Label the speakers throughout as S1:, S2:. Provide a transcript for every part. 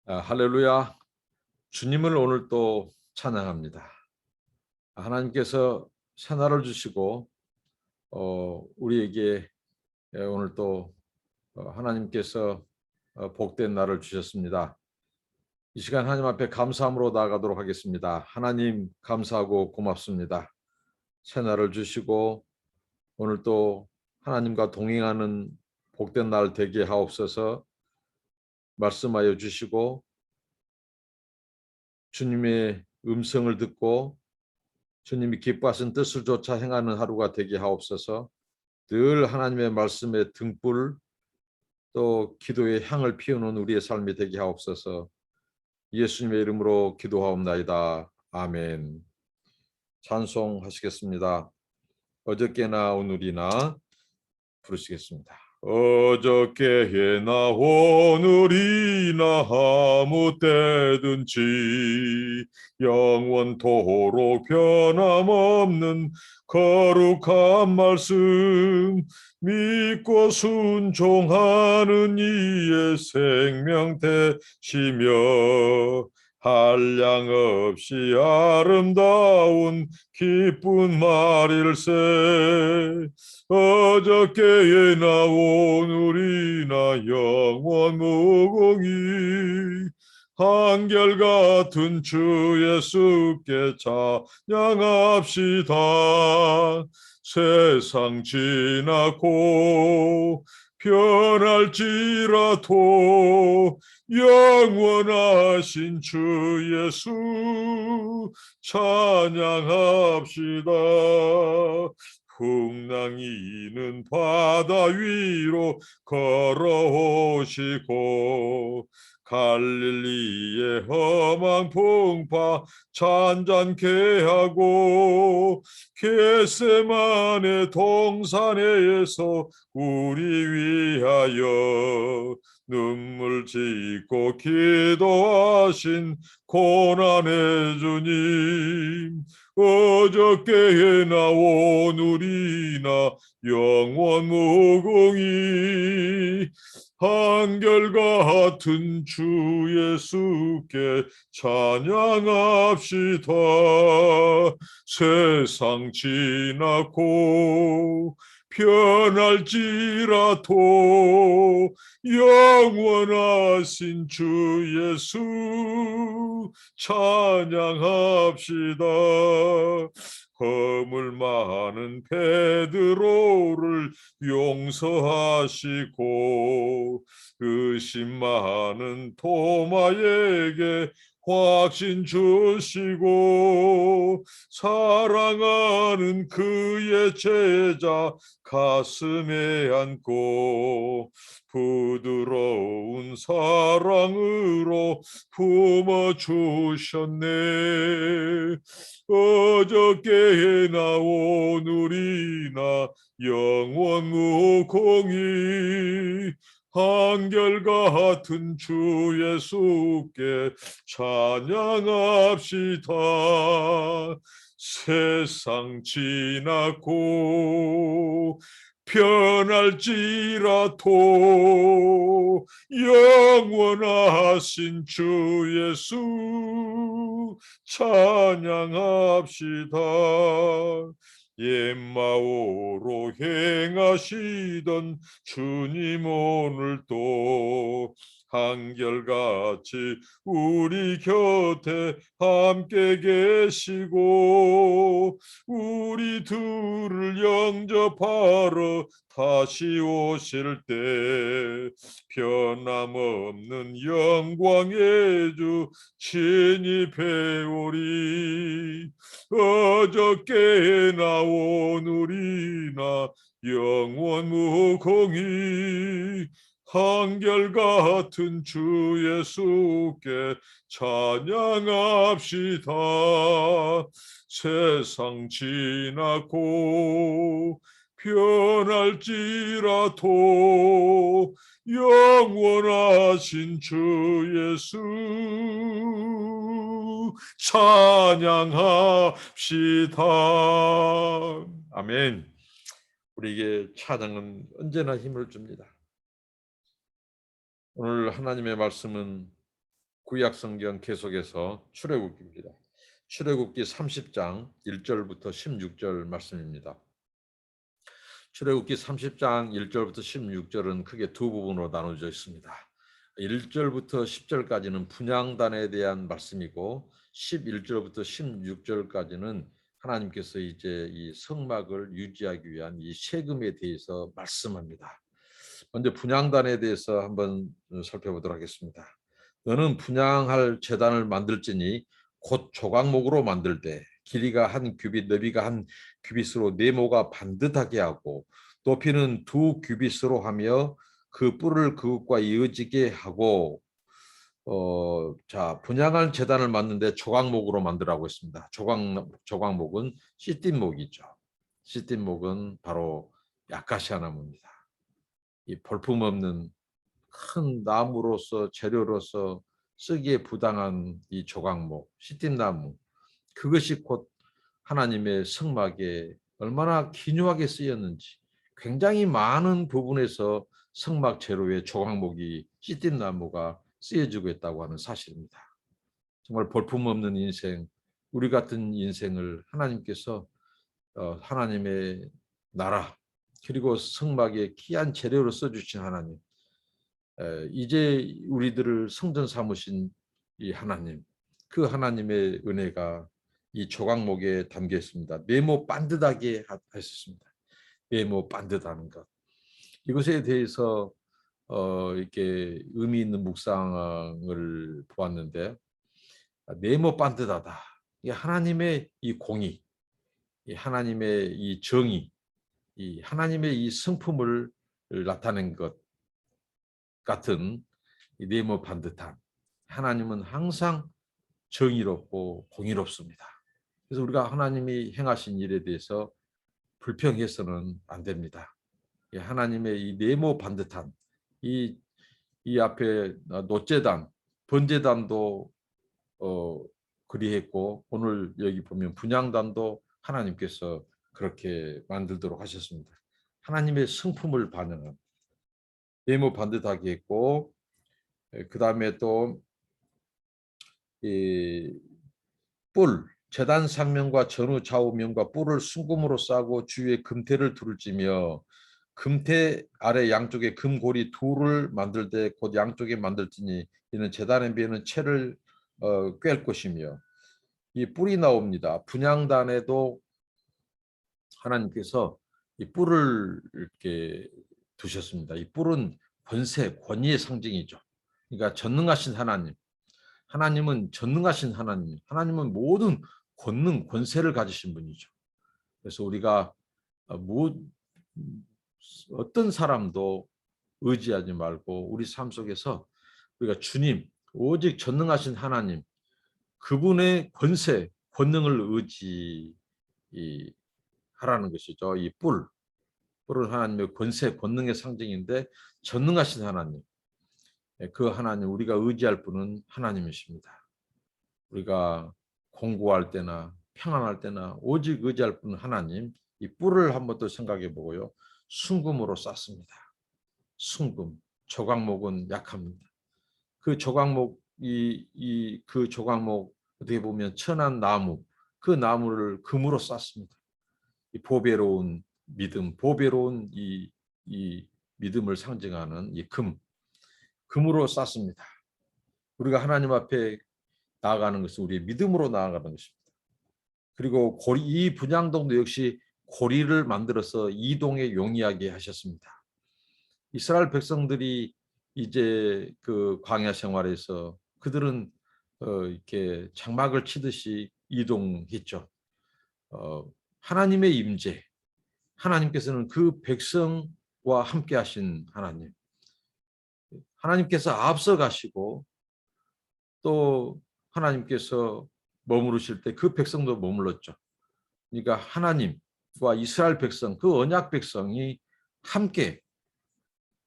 S1: 할렐루야. 주님을 오늘 또 찬양합니다. 하나님께서 새날을 주시고 우리에게 오늘 또 하나님께서 복된 날을 주셨습니다. 이 시간 하나님 앞에 감사함으로 나아가도록 하겠습니다. 하나님 감사하고 고맙습니다. 새날을 주시고 오늘 또 하나님과 동행하는 복된 날 되게 하옵소서. 말씀하여 주시고 주님의 음성을 듣고 주님이 기뻐하신 뜻을 쫓아 행하는 하루가 되게 하옵소서. 늘 하나님의 말씀에 등불 또 기도의 향을 피우는 우리의 삶이 되게 하옵소서. 예수님의 이름으로 기도하옵나이다. 아멘. 찬송하시겠습니다. 어저께나 오늘이나 부르시겠습니다. 어저께나 오늘이나 아무 때든지 영원토록 변함없는 거룩한 말씀 믿고 순종하는 이의 생명 되시며 한량없이 아름다운 기쁜 말일세. 어저께나 오늘이나 영원 무궁히 한결같은 주 예수께 찬양합시다. 세상 지나고 변할지라도 영원하신 주 예수 찬양합시다. 풍랑이는 바다 위로 걸어오시고 갈릴리의 험한 풍파 잔잔케 하고 겟세마네 동산에서 우리 위하여 눈물 짓고 기도하신 고난의 주님 어저께나 오늘이나 영원 무궁히 한결같은 주 예수께 찬양합시다. 세상 지나고 변할지라도 영원하신 주 예수 찬양합시다. 허물 많은 베드로를 용서하시고 의심 많은 토마에게 확신 주시고 사랑하는 그의 제자 가슴에 안고 부드러운 사랑으로 품어주셨네. 어저께나 오늘이나 영원 무궁히 한결같은 주 예수께 찬양합시다. 세상 지나고 변할지라도 영원하신 주 예수 찬양합시다. 옛마오로 행하시던 주님 오늘도 한결같이 우리 곁에 함께 계시고 우리 둘을 영접하러 다시 오실 때 변함없는 영광의 주 진입해 오리. 어저께나 오늘이나 영원 무궁히 한결같은 주 예수께 찬양합시다. 세상 지나고 변할지라도 영원하신 주 예수 찬양합시다. 아멘. 우리에게 찬양은 언제나 힘을 줍니다. 오늘 하나님의 말씀은 구약 성경 계속해서 출애굽기입니다. 출애굽기 30장 1절부터 16절 말씀입니다. 출애굽기 30장 1절부터 16절은 크게 두 부분으로 나눠져 있습니다. 1절부터 10절까지는 분향단에 대한 말씀이고 11절부터 16절까지는 하나님께서 이제 이 성막을 유지하기 위한 이 세금에 대해서 말씀합니다. 먼저 분향단에 대해서 한번 살펴보도록 하겠습니다. 너는 분향할 제단을 만들지니 곧 조각목으로 만들되 길이가 한 규빗, 너비가 한 규빗으로 네모가 반듯하게 하고 높이는 2규빗으로 하며 그 뿔을 그것과 이어지게 하고 분향할 제단을 만드는데 조각목으로 만들라고 했습니다. 조각목은 시띠목이죠. 시띠목은 바로 아카시아 나무입니다. 이 볼품없는 큰 나무로서 재료로서 쓰기에 부당한 이 조각목, 시띠나무, 그것이 곧 하나님의 성막에 얼마나 기묘하게 쓰였는지 굉장히 많은 부분에서 성막 재료의 조각목이 시띠나무가 쓰여지고 있다고 하는 사실입니다. 정말 볼품없는 인생, 우리 같은 인생을 하나님께서 하나님의 나라 그리고 성막의 귀한 재료로 써주신 하나님, 이제 우리들을 성전 삼으신 이 하나님, 그 하나님의 은혜가 이 조각목에 담겨 있습니다. 네모 반듯하게 하셨습니다. 네모 반듯하는 것. 이것에 대해서 이렇게 의미 있는 묵상을 보았는데, 네모 반듯하다. 이 하나님의 이 공의, 이 하나님의 이 정의, 이 하나님의 이 성품을 나타낸 것 같은 이 네모 반듯함. 하나님은 항상 정의롭고 공의롭습니다. 그래서 우리가 하나님이 행하신 일에 대해서 불평해서는 안 됩니다. 하나님의 이 네모 반듯함, 이 앞에 노제단, 번제단도 그리했고 오늘 여기 보면 분향단도 하나님께서 그렇게 만들도록 하셨습니다. 하나님의 성품을 반영한 네모 반듯하게 했고, 그 다음에 또 이 뿔, 제단 상면과 전후 좌우면과 뿔을 순금으로 싸고 주위에 금태를 두를지며 금태 아래 양쪽에 금고리 둘을 만들되 곧 양쪽에 만들지니 이는 제단의 비에는 채를 꿰을 것이며, 이 뿔이 나옵니다. 분향단에도 하나님께서 이 뿔을 이렇게 두셨습니다. 이 뿔은 권세, 권위의 상징이죠. 그러니까 전능하신 하나님, 하나님은 전능하신 하나님, 하나님은 모든 권능, 권세를 가지신 분이죠. 그래서 우리가 어떤 사람도 의지하지 말고 우리 삶 속에서 우리가 주님, 오직 전능하신 하나님, 그분의 권세, 권능을 의지하라는 것이죠. 이 뿔은 하나님의 권세, 권능의 상징인데 전능하신 하나님, 그 하나님, 우리가 의지할 분은 하나님이십니다. 우리가 공부할 때나 평안할 때나 오직 의지할 분은 하나님. 이 뿔을 한번 더 생각해 보고요. 순금으로 쌌습니다. 순금, 조각목은 약합니다. 그 조각목이 그 조각목 어떻게 보면 천한 나무, 그 나무를 금으로 쌌습니다. 이 보배로운 믿음, 보배로운 이 믿음을 상징하는 이 금으로 쌌습니다. 우리가 하나님 앞에 나아가는 것은 우리의 믿음으로 나아가는 것입니다. 그리고 이 분향동도 역시 고리를 만들어서 이동에 용이하게 하셨습니다. 이스라엘 백성들이 이제 그 광야 생활에서 그들은 이렇게 장막을 치듯이 이동했죠. 하나님의 임재, 하나님께서는 그 백성과 함께 하신 하나님, 하나님께서 앞서 가시고 또 하나님께서 머무르실 때 그 백성도 머물렀죠. 그러니까 하나님과 이스라엘 백성, 그 언약 백성이 함께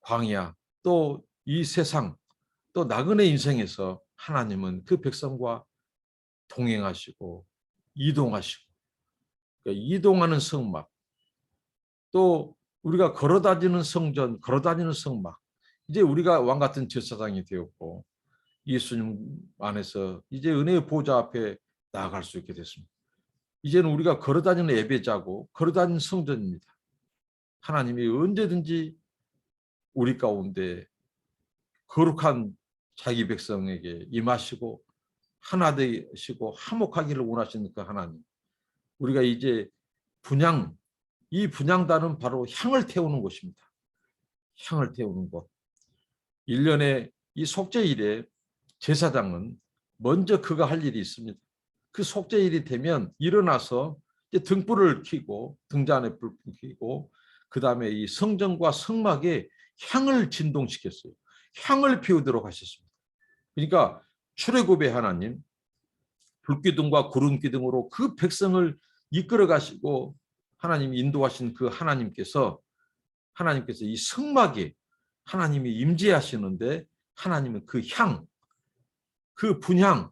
S1: 광야, 또 이 세상, 또 나그네 인생에서 하나님은 그 백성과 동행하시고 이동하시고, 그러니까 이동하는 성막, 또 우리가 걸어다니는 성전, 걸어다니는 성막, 이제 우리가 왕 같은 제사장이 되었고 예수님 안에서 이제 은혜의 보좌 앞에 나아갈 수 있게 됐습니다. 이제는 우리가 걸어다니는 예배자고 걸어다니는 성전입니다. 하나님이 언제든지 우리 가운데 거룩한 자기 백성에게 임하시고 하나 되시고 화목하기를 원하시는 그 하나님. 우리가 이제 이 분향단은 바로 향을 태우는 곳입니다. 향을 태우는 곳. 1년에 이 속죄일에 제사장은 먼저 그가 할 일이 있습니다. 그 속죄일이 되면 일어나서 이제 등불을 켜고 등잔에 불을 켜고 그 다음에 이 성전과 성막에 향을 진동시켰어요. 향을 피우도록 하셨습니다. 그러니까 출애굽의 하나님, 불기둥과 구름기둥으로 그 백성을 이끌어 가시고 하나님 인도하신 그 하나님께서 이 성막에 하나님이 임재하시는데 하나님은 그 향, 그 분향,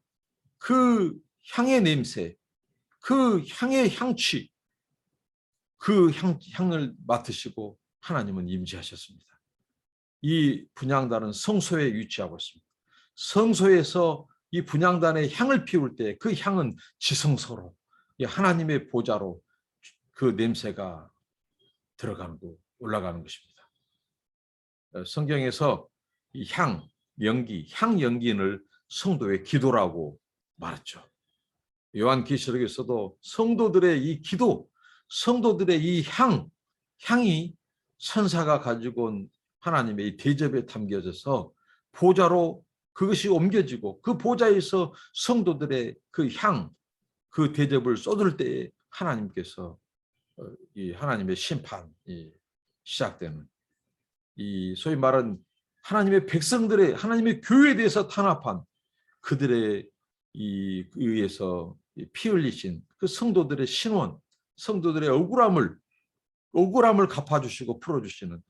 S1: 그 향의 냄새, 그 향의 향취, 그 향을 맡으시고 하나님은 임재하셨습니다. 이 분향단은 성소에 위치하고 있습니다. 성소에서 이 분향단의 향을 피울 때 그 향은 지성소로 하나님의 보좌로 그 냄새가 들어가는 거 올라가는 것입니다. 성경에서 이 향 연기를 성도의 기도라고 말했죠. 요한계시록에서도 성도들의 이 기도, 성도들의 이 향이 천사가 가지고 온 하나님의 이 대접에 담겨져서 보좌로 그것이 옮겨지고 그 보좌에서 성도들의 그 그 대접을 쏟을 때에 하나님께서 이 하나님의 심판이 시작되는 이 소위 말하는 하나님의 백성들의 하나님의 교회에 대해서 탄압한 그들의 이 의해서 피 흘리신 그 성도들의 신원, 성도들의 억울함을 갚아주시고 풀어주시는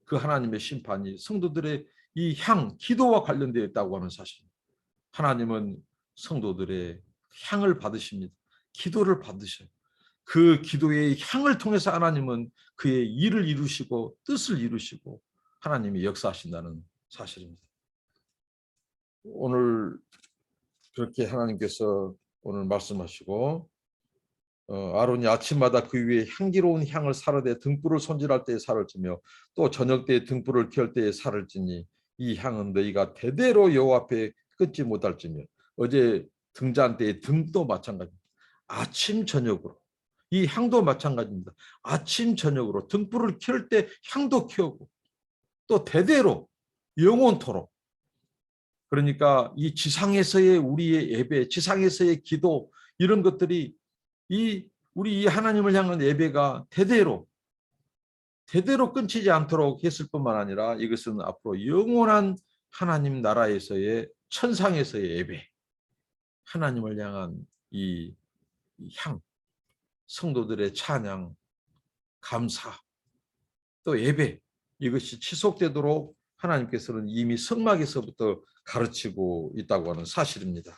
S1: 그 하나님의 심판이 성도들의 이 기도와 관련되어 있다고 하는 사실. 하나님은 성도들의 향을 받으십니다. 기도를 받으셔요. 그 기도의 향을 통해서 하나님은 그의 일을 이루시고 뜻을 이루시고 하나님이 역사하신다는 사실입니다. 오늘 그렇게 하나님께서 오늘 말씀하시고 아론이 아침마다 그 위에 향기로운 향을 사르되 등불을 손질할 때에 살을 찌며 또 저녁 때에 등불을 켤 때에 살을 찌니 이 향은 너희가 대대로 여호와 앞에 끊지 못할지며. 어제 등잔 때의 등도 마찬가지입니다. 아침 저녁으로 이 향도 마찬가지입니다. 아침 저녁으로 등불을 켤 때 향도 켜고 또 대대로 영원토록. 그러니까 이 지상에서의 우리의 예배, 지상에서의 기도 이런 것들이 우리 이 하나님을 향한 예배가 대대로 끊이지 않도록 했을 뿐만 아니라 이것은 앞으로 영원한 하나님 나라에서의 천상에서의 예배, 하나님을 향한 이 성도들의 찬양, 감사, 또 예배 이것이 지속되도록 하나님께서는 이미 성막에서부터 가르치고 있다고 하는 사실입니다.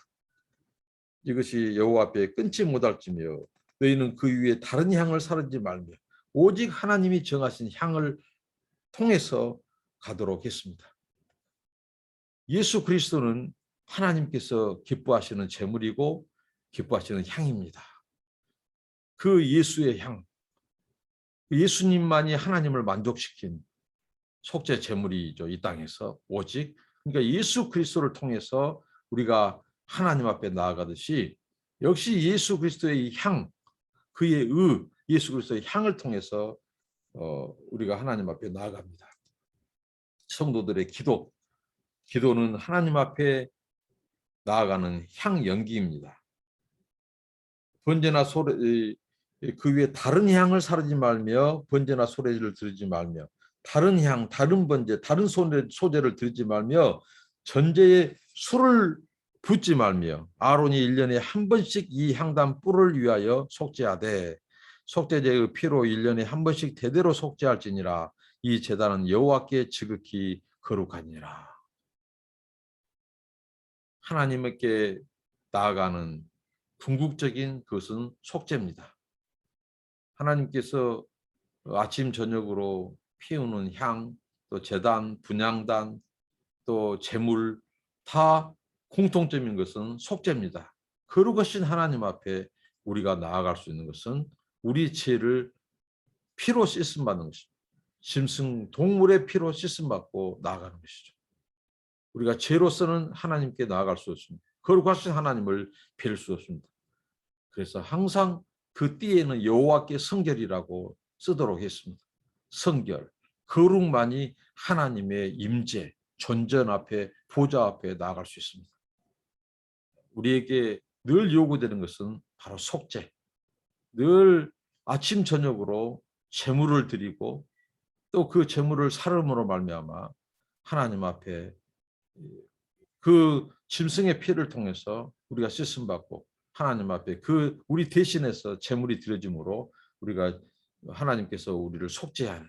S1: 이것이 여호와 앞에 끊지 못할지며 너희는 그 위에 다른 향을 사르지 말며 오직 하나님이 정하신 향을 통해서 가도록 했습니다. 예수 그리스도는 하나님께서 기뻐하시는 제물이고 기뻐하시는 향입니다. 그 예수의 향, 예수님만이 하나님을 만족시킨 속죄 제물이죠. 이 땅에서 오직 그러니까 예수 그리스도를 통해서 우리가 하나님 앞에 나아가듯이 역시 예수 그리스도의 그의 예수 그리스도의 향을 통해서 우리가 하나님 앞에 나아갑니다. 성도들의 기도는 하나님 앞에 나아가는 향 연기입니다. 번제나 소리 그 위에 다른 향을 사르지 말며 번제나 소리를 들지 말며 다른 다른 번제, 다른 소제를 들지 말며 전제에 술을 붓지 말며 아론이 1년에 한 번씩 이 향단 뿔을 위하여 속죄하되 속죄제의 피로 1년에 한 번씩 대대로 속죄할지니라. 이 제단은 여호와께 지극히 거룩하니라. 하나님께 나아가는 궁극적인 그것은 속죄입니다. 하나님께서 아침 저녁으로 피우는 향, 또 제단, 분향단, 또 제물 다 공통점인 것은 속죄입니다. 거룩하신 하나님 앞에 우리가 나아갈 수 있는 것은 우리 죄를 피로 씻음 받는 것입니다. 짐승 동물의 피로 씻음 받고 나아가는 것이죠. 우리가 죄로서는 하나님께 나아갈 수 없습니다. 거룩하신 하나님을 뵐 수 없습니다. 그래서 항상 그 띠에는 여호와께 성결이라고 쓰도록 했습니다. 성결, 거룩만이 하나님의 임재, 존전 앞에, 보좌 앞에 나아갈 수 있습니다. 우리에게 늘 요구되는 것은 바로 속죄. 늘 아침 저녁으로 제물을 드리고 또 그 제물을 살음으로 말미암아 하나님 앞에 그 짐승의 피를 통해서 우리가 씻음 받고 하나님 앞에 그 우리 대신해서 제물이 드려짐으로 우리가 하나님께서 우리를 속죄하는,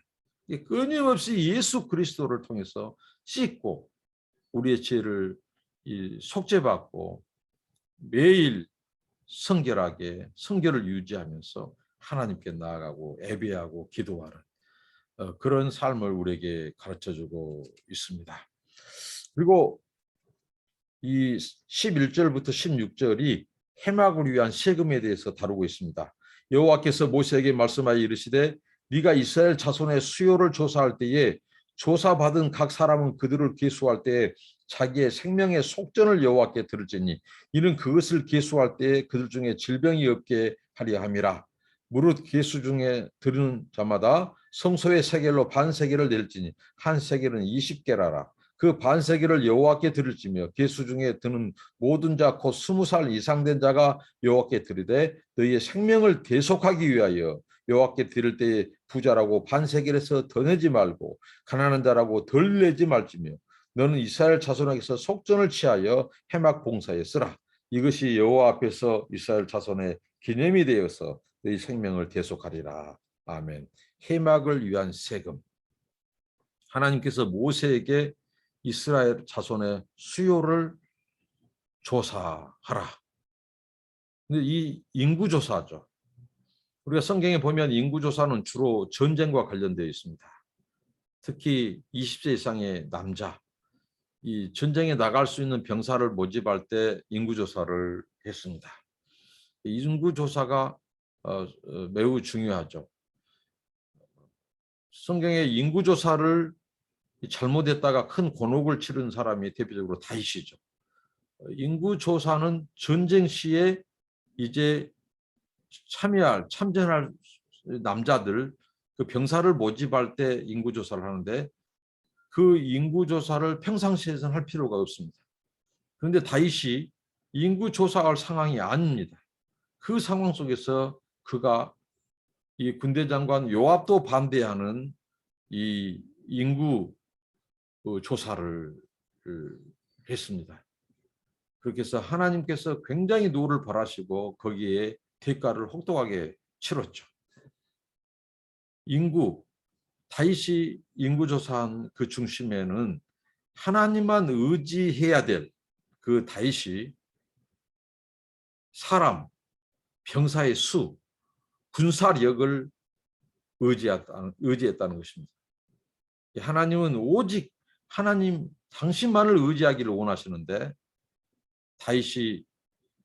S1: 끊임없이 예수 그리스도를 통해서 씻고 우리의 죄를 속죄받고 매일 성결하게 성결을 유지하면서 하나님께 나아가고 예배하고 기도하는 그런 삶을 우리에게 가르쳐주고 있습니다. 그리고 이 11절부터 16절이 해막을 위한 세금에 대해서 다루고 있습니다. 여호와께서 모세에게 말씀하여 이르시되 네가 이스라엘 자손의 수요를 조사할 때에 조사받은 각 사람은 그들을 계수할 때에 자기의 생명의 속전을 여호와께 들을지니 이는 그것을 계수할 때에 그들 중에 질병이 없게 하려 함이라. 무릇 계수 중에 들은 자마다 성소의 세겔로 반 세겔을 낼지니 한 세겔은 20게라라. 그 반세기를 여호와께 드릴지며 계수 중에 드는 모든 자 곧 20살 이상 된 자가 여호와께 드리되 너희의 생명을 대속하기 위하여 여호와께 드릴 때에 부자라고 반세겔에서 더 내지 말고 가난한 자라고 덜 내지 말지며 너는 이스라엘 자손에게서 속전을 취하여 해막 봉사에 쓰라. 이것이 여호와 앞에서 이스라엘 자손의 기념이 되어서 너희 생명을 대속하리라. 아멘. 해막을 위한 세금. 하나님께서 모세에게 이스라엘 자손의 수요를 조사하라. 근데 이 인구조사죠. 우리가 성경에 보면 인구조사는 주로 전쟁과 관련되어 있습니다. 특히 20세 이상의 남자, 이 전쟁에 나갈 수 있는 병사를 모집할 때 인구조사를 했습니다. 인구조사가 매우 중요하죠. 성경에 인구조사를 잘못했다가 큰 곤혹을 치른 사람이 대표적으로 다윗이죠. 인구조사는 전쟁 시에 이제 참전할 남자들, 그 병사를 모집할 때 인구조사를 하는데 그 인구조사를 평상시에서는 할 필요가 없습니다. 그런데 다윗이 인구조사할 상황이 아닙니다. 그 상황 속에서 그가 이 군대 장관 요압도 반대하는 이 인구 조사를 했습니다. 그렇게 해서 하나님께서 굉장히 노를 벌하시고 거기에 대가를 혹독하게 치렀죠. 다윗이 인구조사한 그 중심에는 하나님만 의지해야 될 그 다윗이 사람, 병사의 수, 군사력을 의지했다는 것입니다. 하나님은 오직 하나님 당신만을 의지하기를 원하시는데 다윗이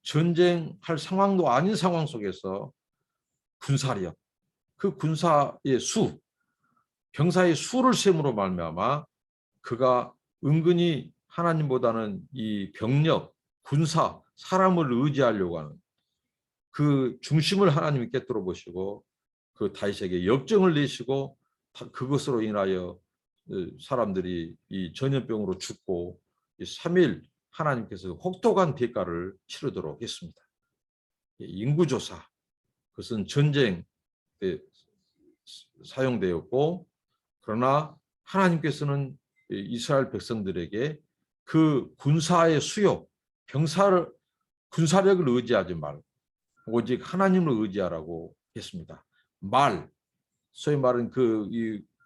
S1: 전쟁할 상황도 아닌 상황 속에서 군사력, 그 군사의 수, 병사의 수를 셈으로 말미암아 그가 은근히 하나님보다는 이 병력, 군사, 사람을 의지하려고 하는 그 중심을 하나님이 깨뜨려 보시고 그 다윗에게 역정을 내시고 그것으로 인하여 사람들이 이 전염병으로 죽고 3일 하나님께서 혹독한 대가를 치르도록 했습니다. 인구조사, 그것은 전쟁 때 사용되었고 그러나 하나님께서는 이스라엘 백성들에게 그 군사의 수요, 군사력을 의지하지 말고 오직 하나님을 의지하라고 했습니다. 소위 말하는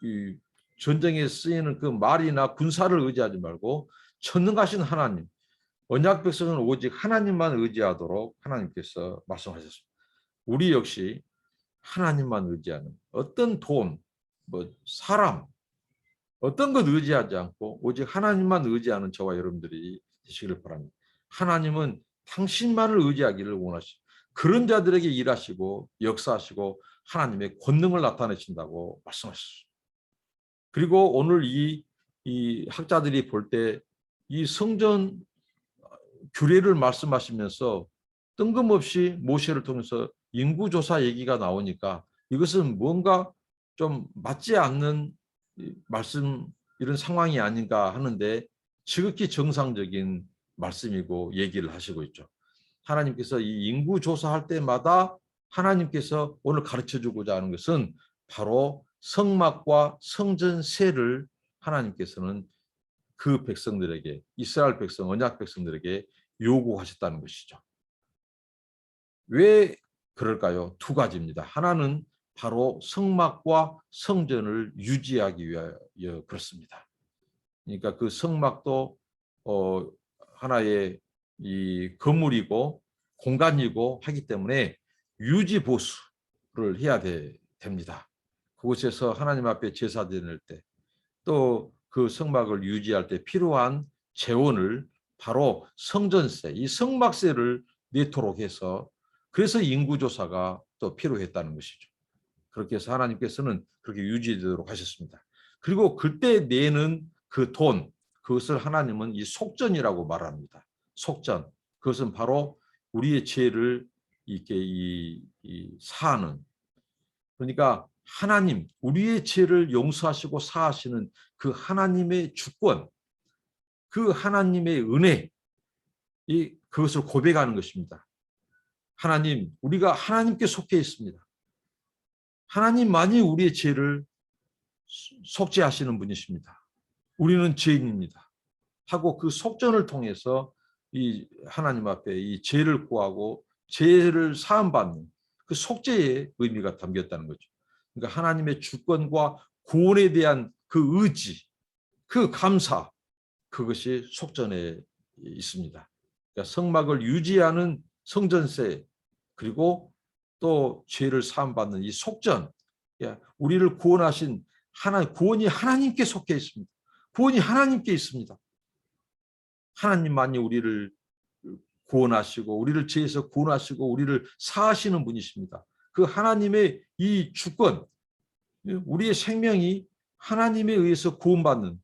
S1: 이 전쟁에 쓰이는 그 말이나 군사를 의지하지 말고 전능하신 하나님, 언약 백성은 오직 하나님만 의지하도록 하나님께서 말씀하셨습니다. 우리 역시 하나님만 의지하는 어떤 돈, 사람, 어떤 것 의지하지 않고 오직 하나님만 의지하는 저와 여러분들이 되시기를 바랍니다. 하나님은 당신만을 의지하기를 원하시고 그런 자들에게 일하시고 역사하시고 하나님의 권능을 나타내신다고 말씀하셨습니다. 그리고 오늘 이 학자들이 볼 때 이 성전 규례를 말씀하시면서 뜬금없이 모세를 통해서 인구조사 얘기가 나오니까 이것은 뭔가 좀 맞지 않는 말씀 이런 상황이 아닌가 하는데 지극히 정상적인 말씀이고 얘기를 하시고 있죠. 하나님께서 이 인구조사할 때마다 하나님께서 오늘 가르쳐주고자 하는 것은 바로 성막과 성전세를 하나님께서는 그 백성들에게 이스라엘 백성, 언약 백성들에게 요구하셨다는 것이죠. 왜 그럴까요? 두 가지입니다. 하나는 바로 성막과 성전을 유지하기 위하여 그렇습니다. 그러니까 그 성막도 하나의 이 건물이고 공간이고 하기 때문에 유지 보수를 해야 됩니다. 그곳에서 하나님 앞에 제사 드릴 때 또 그 성막을 유지할 때 필요한 재원을 바로 성전세, 이 성막세를 내도록 해서 그래서 인구조사가 또 필요했다는 것이죠. 그렇게 해서 하나님께서는 그렇게 유지되도록 하셨습니다. 그리고 그때 내는 그 돈, 그것을 하나님은 이 속전이라고 말합니다. 속전. 그것은 바로 우리의 죄를 이렇게 사하는. 그러니까 하나님, 우리의 죄를 용서하시고 사하시는 그 하나님의 주권, 그 하나님의 은혜, 그것을 고백하는 것입니다. 하나님, 우리가 하나님께 속해 있습니다. 하나님만이 우리의 죄를 속죄하시는 분이십니다. 우리는 죄인입니다. 하고 그 속전을 통해서 이 하나님 앞에 이 죄를 구하고 죄를 사함받는 그 속죄의 의미가 담겼다는 거죠. 그러니까 하나님의 주권과 구원에 대한 그 의지, 그 감사, 그것이 속전에 있습니다. 그러니까 성막을 유지하는 성전세, 그리고 또 죄를 사함받는 이 속전, 우리를 구원하신 구원이 하나님께 속해 있습니다. 구원이 하나님께 있습니다. 하나님만이 우리를 구원하시고 우리를 죄에서 구원하시고 우리를 사하시는 분이십니다. 그 하나님의 이 주권, 우리의 생명이 하나님에 의해서 구원받는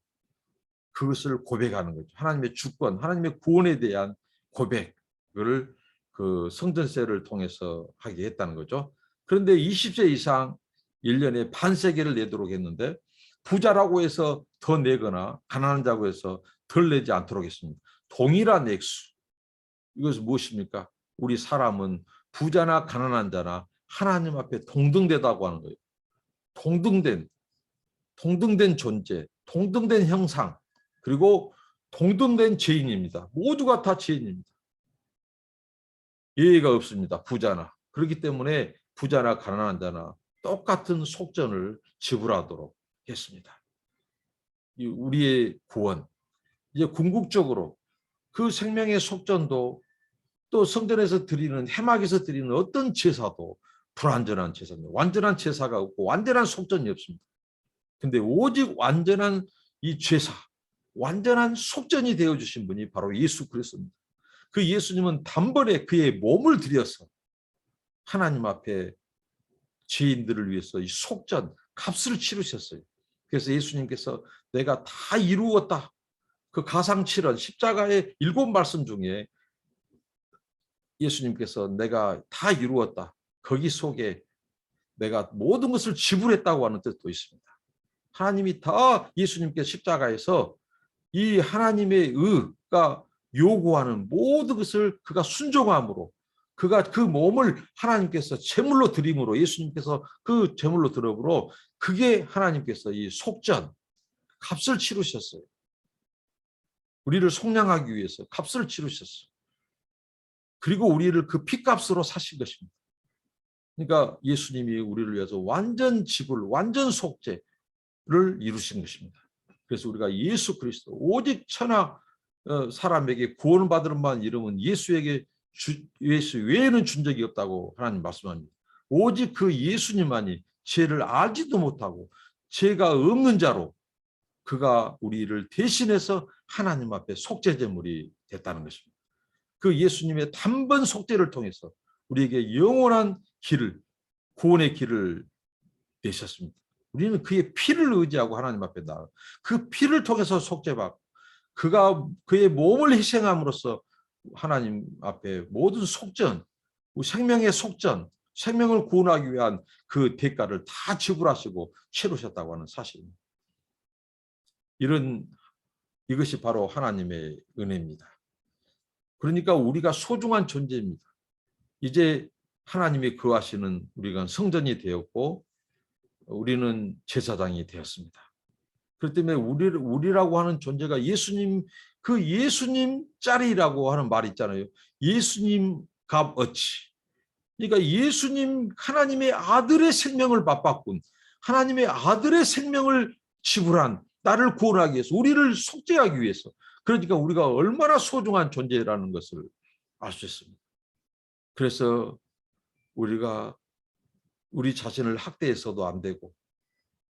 S1: 그것을 고백하는 거죠. 하나님의 주권, 하나님의 구원에 대한 고백을 그 성전세를 통해서 하게 했다는 거죠. 그런데 20세 이상 1년에 반세계를 내도록 했는데 부자라고 해서 더 내거나 가난한 자고 해서 덜 내지 않도록 했습니다. 동일한 액수. 이것은 무엇입니까? 우리 사람은 부자나 가난한 자나 하나님 앞에 동등되다고 하는 거예요. 동등된 존재, 동등된 형상, 그리고 동등된 죄인입니다. 모두가 다 죄인입니다. 예외가 없습니다. 부자나. 그렇기 때문에 부자나 가난한 자나 똑같은 속전을 지불하도록 했습니다. 우리의 구원, 이제 궁극적으로 그 생명의 속전도 또 성전에서 드리는 해막에서 드리는 어떤 제사도 불완전한 제사입니다. 완전한 제사가 없고 완전한 속전이 없습니다. 근데 오직 완전한 이 제사, 완전한 속전이 되어주신 분이 바로 예수 그리스도입니다. 그 예수님은 단번에 그의 몸을 들여서 하나님 앞에 죄인들을 위해서 이 속전, 값을 치르셨어요. 그래서 예수님께서 내가 다 이루었다. 그 가상칠언 십자가의 7말씀 중에 예수님께서 내가 다 이루었다. 거기 속에 내가 모든 것을 지불했다고 하는 뜻도 있습니다. 하나님이 다 예수님께서 십자가에서 이 하나님의 의가 요구하는 모든 것을 그가 순종함으로 그가 그 몸을 하나님께서 제물로 드림으로 예수님께서 그 제물로 드림으로 그게 하나님께서 이 속전 값을 치르셨어요. 우리를 속량하기 위해서 값을 치르셨어요. 그리고 우리를 그 피값으로 사신 것입니다. 그러니까 예수님이 우리를 위해서 완전 지불, 완전 속죄를 이루신 것입니다. 그래서 우리가 예수 그리스도 오직 천하 사람에게 구원받을 만한 이름은 예수 외에는 준 적이 없다고 하나님 말씀합니다. 오직 그 예수님만이 죄를 알지도 못하고 죄가 없는 자로 그가 우리를 대신해서 하나님 앞에 속죄제물이 됐다는 것입니다. 그 예수님의 단번 속죄를 통해서 우리에게 영원한 길을, 구원의 길을 내셨습니다. 우리는 그의 피를 의지하고 하나님 앞에 나아 그 피를 통해서 속죄받고 그가 그의 몸을 희생함으로써 하나님 앞에 모든 속전, 생명의 속전, 생명을 구원하기 위한 그 대가를 다 지불하시고 치르셨다고 하는 사실입니다. 이것이 바로 하나님의 은혜입니다. 그러니까 우리가 소중한 존재입니다. 이제 하나님이 거하시는 우리가 성전이 되었고 우리는 제사장이 되었습니다. 그렇기 때문에 우리라고 하는 존재가 예수님, 그 예수님 짤이라고 하는 말이 있잖아요. 예수님 값어치. 그러니까 예수님, 하나님의 아들의 생명을 맞바꾼, 하나님의 아들의 생명을 지불한, 나를 구원하기 위해서, 우리를 속죄하기 위해서. 그러니까 우리가 얼마나 소중한 존재라는 것을 알 수 있습니다. 그래서 우리가 우리 자신을 학대해서도 안 되고,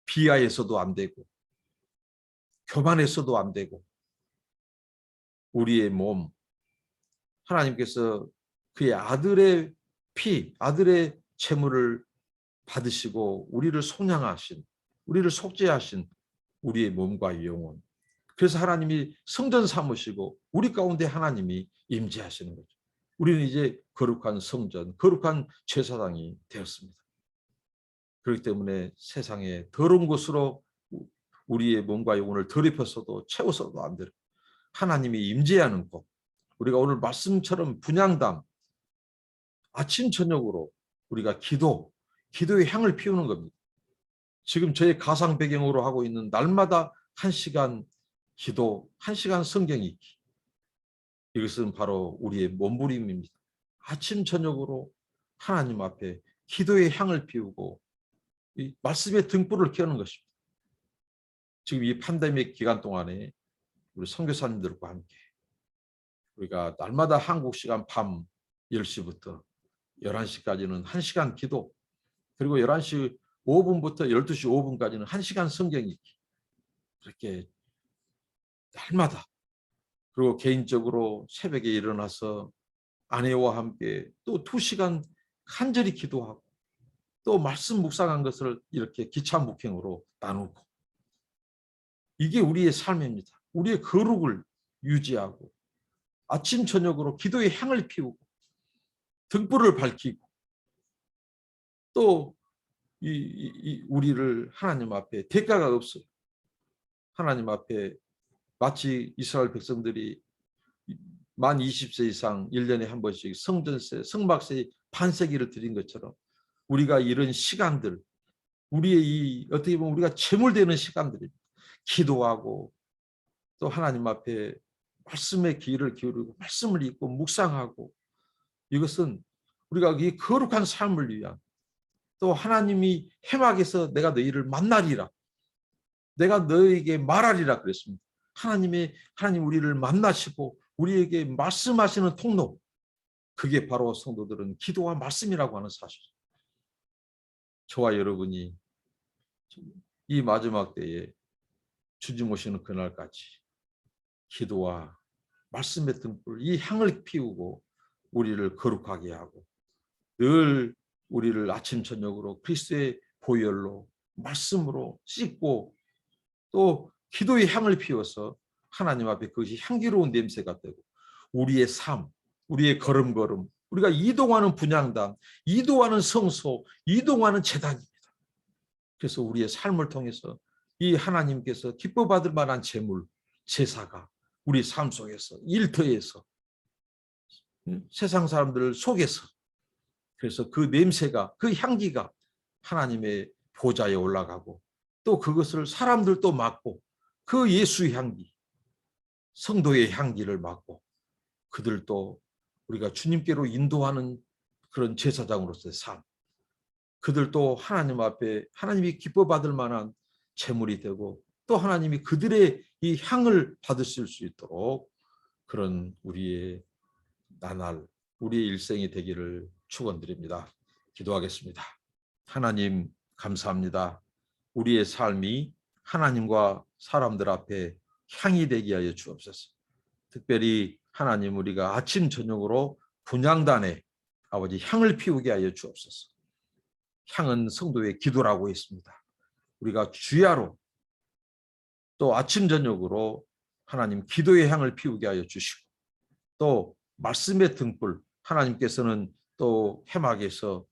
S1: 비하해서도 안 되고, 교만해서도 안 되고, 우리의 몸, 하나님께서 그의 아들의 피, 아들의 제물을 받으시고 우리를 속량하신, 우리를 속죄하신 우리의 몸과 영혼. 그래서 하나님이 성전 삼으시고 우리 가운데 하나님이 임재하시는 거죠. 우리는 이제 거룩한 성전, 거룩한 제사장이 되었습니다. 그렇기 때문에 세상에 더러운 것으로 우리의 몸과 영혼을 더럽혀서도 채워서도 안 되고 하나님이 임재하는 곳, 우리가 오늘 말씀처럼 분향당, 아침 저녁으로 우리가 기도의 향을 피우는 겁니다. 지금 저의 가상 배경으로 하고 있는 날마다 1시간 기도, 1시간 성경 읽기. 이것은 바로 우리의 몸부림입니다. 아침 저녁으로 하나님 앞에 기도의 향을 피우고 이 말씀의 등불을 켜는 것입니다. 지금 이 팬데믹 기간 동안에 우리 선교사님들과 함께 우리가 날마다 한국 시간 밤 10시부터 11시까지는 1시간 기도, 그리고 11시 5분부터 12시 5분까지는 1시간 성경 읽기. 그렇게 날마다. 그리고 개인적으로 새벽에 일어나서 아내와 함께 또 2시간 간절히 기도하고 또 말씀 묵상한 것을 이렇게 기차 묵행으로 나누고, 이게 우리의 삶입니다. 우리의 거룩을 유지하고 아침 저녁으로 기도의 향을 피우고 등불을 밝히고 또 우리를 하나님 앞에 대가가 없어요. 하나님 앞에 마치 이스라엘 백성들이 만 20세 이상 1년에 한 번씩 성전세, 성막세 반세기를 드린 것처럼 우리가 이런 시간들, 우리의 어떻게 보면 우리가 제물되는 시간들입니다. 기도하고 또 하나님 앞에 말씀의 귀를 기울이고 말씀을 읽고 묵상하고, 이것은 우리가 이 거룩한 삶을 위한, 또 하나님이 해막에서 내가 너희를 만나리라, 내가 너에게 말하리라 그랬습니다. 하나님 우리를 만나시고 우리에게 말씀하시는 통로, 그게 바로 성도들은 기도와 말씀이라고 하는 사실. 저와 여러분이 이 마지막 때에 주님 오시는 그날까지 기도와 말씀의 등불, 이 향을 피우고 우리를 거룩하게 하고 늘 우리를 아침 저녁으로 그리스도의 보혈로 말씀으로 씻고 또 기도의 향을 피워서 하나님 앞에 그것이 향기로운 냄새가 되고 우리의 삶, 우리의 걸음걸음, 우리가 이동하는 분향단, 이동하는 성소, 이동하는 제단입니다. 그래서 우리의 삶을 통해서 이 하나님께서 기뻐 받을 만한 제물, 제사가 우리 삶 속에서, 일터에서, 세상 사람들 속에서, 그래서 그 냄새가, 그 향기가 하나님의 보좌에 올라가고 또 그것을 사람들도 맡고 그 예수의 향기, 성도의 향기를 맡고 그들도 우리가 주님께로 인도하는 그런 제사장으로서의 삶, 그들도 하나님 앞에 하나님이 기뻐 받을 만한 제물이 되고 또 하나님이 그들의 이 향을 받으실 수 있도록 그런 우리의 나날, 우리의 일생이 되기를 축원드립니다. 기도하겠습니다. 하나님 감사합니다. 우리의 삶이 하나님과 사람들 앞에 향이 되게 하여 주옵소서. 특별히 하나님 우리가 아침 저녁으로 분향단에 아버지 향을 피우게 하여 주옵소서. 향은 성도의 기도라고 했습니다. 우리가 주야로 또 아침 저녁으로 하나님 기도의 향을 피우게 하여 주시고 또 말씀의 등불 하나님께서는 또 해막에서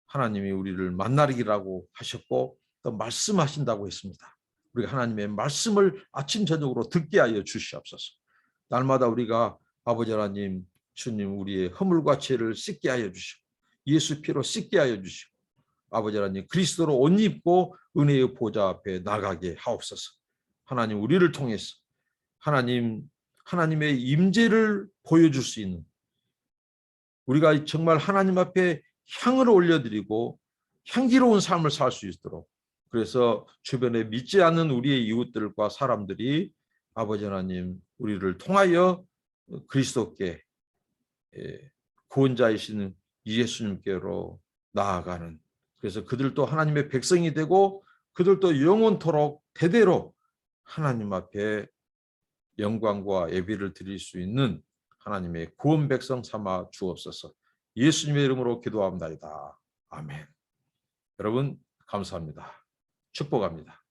S1: 하나님이 우리를 만나기라고 하셨고 또 말씀하신다고 했습니다. 우리가 하나님의 말씀을 아침 저녁으로 듣게 하여 주시옵소서. 날마다 우리가 아버지 하나님 주님 우리의 허물과 죄를 씻게 하여 주시고 예수 피로 씻게 하여 주시고 아버지 하나님 그리스도로 옷 입고 은혜의 보좌 앞에 나가게 하옵소서. 하나님 우리를 통해서 하나님의 임재를 보여줄 수 있는 우리가 정말 하나님 앞에 향을 올려드리고 향기로운 삶을 살 수 있도록 그래서 주변에 믿지 않는 우리의 이웃들과 사람들이 아버지 하나님 우리를 통하여 그리스도께 구원자이신 예수님께로 나아가는 그래서 그들도 하나님의 백성이 되고 그들도 영원토록 대대로 하나님 앞에 영광과 예비를 드릴 수 있는 하나님의 구원 백성 삼아 주옵소서. 예수님의 이름으로 기도합니다. 아멘. 여러분 감사합니다. 축복합니다.